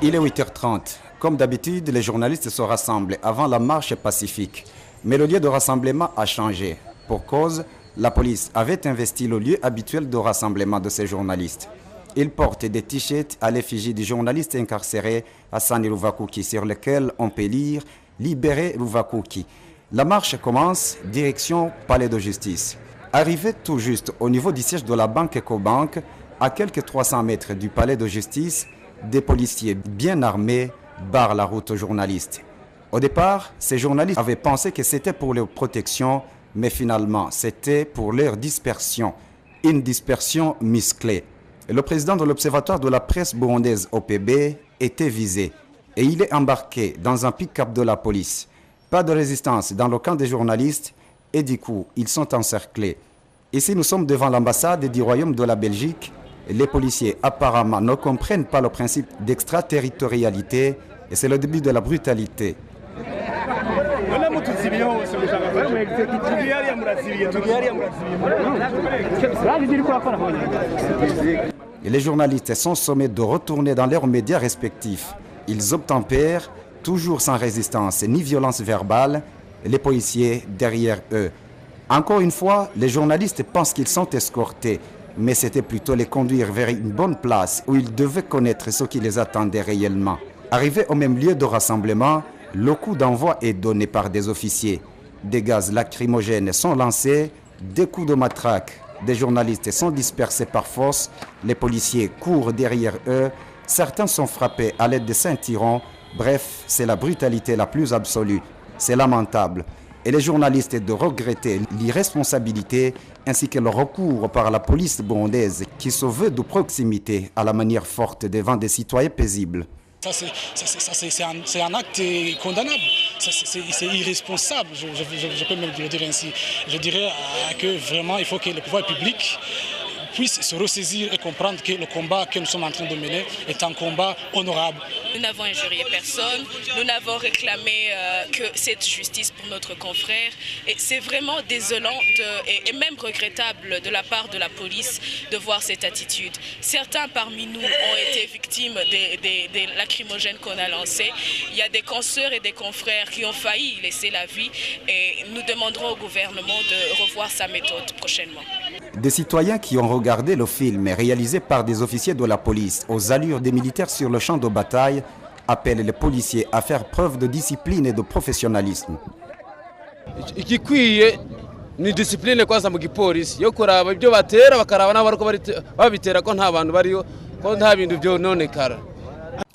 Il est 8h30. Comme d'habitude, les journalistes se rassemblent avant la marche pacifique. Mais le lieu de rassemblement a changé. Pour cause, la police avait investi le lieu habituel de rassemblement de ces journalistes. Ils portent des t-shirts à l'effigie du journaliste incarcéré Hassan Ruvakuki sur lequel on peut lire « Libérez Ruvakuki ». La marche commence direction Palais de Justice. Arrivé tout juste au niveau du siège de la banque Ecobank, à quelques 300 mètres du Palais de Justice, des policiers bien armés barrent la route aux journalistes. Au départ, ces journalistes avaient pensé que c'était pour leur protection, mais finalement, c'était pour leur dispersion. Une dispersion musclée. Et le président de l'Observatoire de la presse burundaise OPB était visé et il est embarqué dans un pick-up de la police. Pas de résistance dans le camp des journalistes et du coup, ils sont encerclés. Ici, nous sommes devant l'ambassade du Royaume de la Belgique. Les policiers apparemment ne comprennent pas le principe d'extraterritorialité et c'est le début de la brutalité. Et les journalistes sont sommés de retourner dans leurs médias respectifs. Ils obtempèrent, toujours sans résistance ni violence verbale, les policiers derrière eux. Encore une fois, les journalistes pensent qu'ils sont escortés, mais c'était plutôt les conduire vers une bonne place où ils devaient connaître ce qui les attendait réellement. Arrivés au même lieu de rassemblement, le coup d'envoi est donné par des officiers. Des gaz lacrymogènes sont lancés, des coups de matraque. Des journalistes sont dispersés par force, les policiers courent derrière eux, certains sont frappés à l'aide de ceinturons. Bref, c'est la brutalité la plus absolue. C'est lamentable. Et les journalistes de regretter l'irresponsabilité ainsi que le recours par la police burundaise qui se veut de proximité à la manière forte devant des citoyens paisibles. C'est un acte condamnable, c'est irresponsable, je peux même le dire ainsi. Je dirais que vraiment il faut que le pouvoir public puisse se ressaisir et comprendre que le combat que nous sommes en train de mener est un combat honorable. Nous n'avons injurié personne, nous n'avons réclamé que cette justice pour notre confrère. Et c'est vraiment désolant et même regrettable de la part de la police de voir cette attitude. Certains parmi nous ont été victimes des lacrymogènes qu'on a lancés. Il y a des consoeurs et des confrères qui ont failli laisser la vie et nous demanderons au gouvernement de revoir sa méthode prochainement. Des citoyens qui ont regardé le film réalisé par des officiers de la police aux allures des militaires sur le champ de bataille appellent les policiers à faire preuve de discipline et de professionnalisme. Igikwiye ni discipline kwanza mu gipolisi yo kuraba ibyo batera bakaraba n'abariko babitera ko nta bantu bariyo ko nta bintu byo nonekara.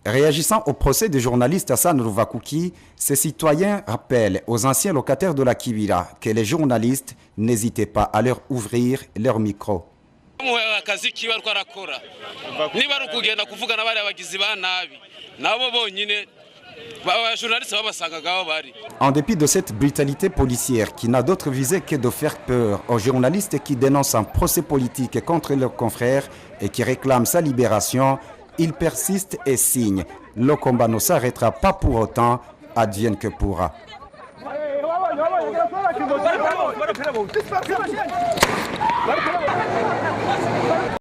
Réagissant au procès du journaliste Hassan Ruvakuki, ces citoyens rappellent aux anciens locataires de la Kibira que les journalistes n'hésitaient pas à leur ouvrir leur micro. En dépit de cette brutalité policière qui n'a d'autre visée que de faire peur aux journalistes qui dénoncent un procès politique contre leurs confrères et qui réclament sa libération, ils persistent et signent. Le combat ne s'arrêtera pas pour autant, advienne que pourra.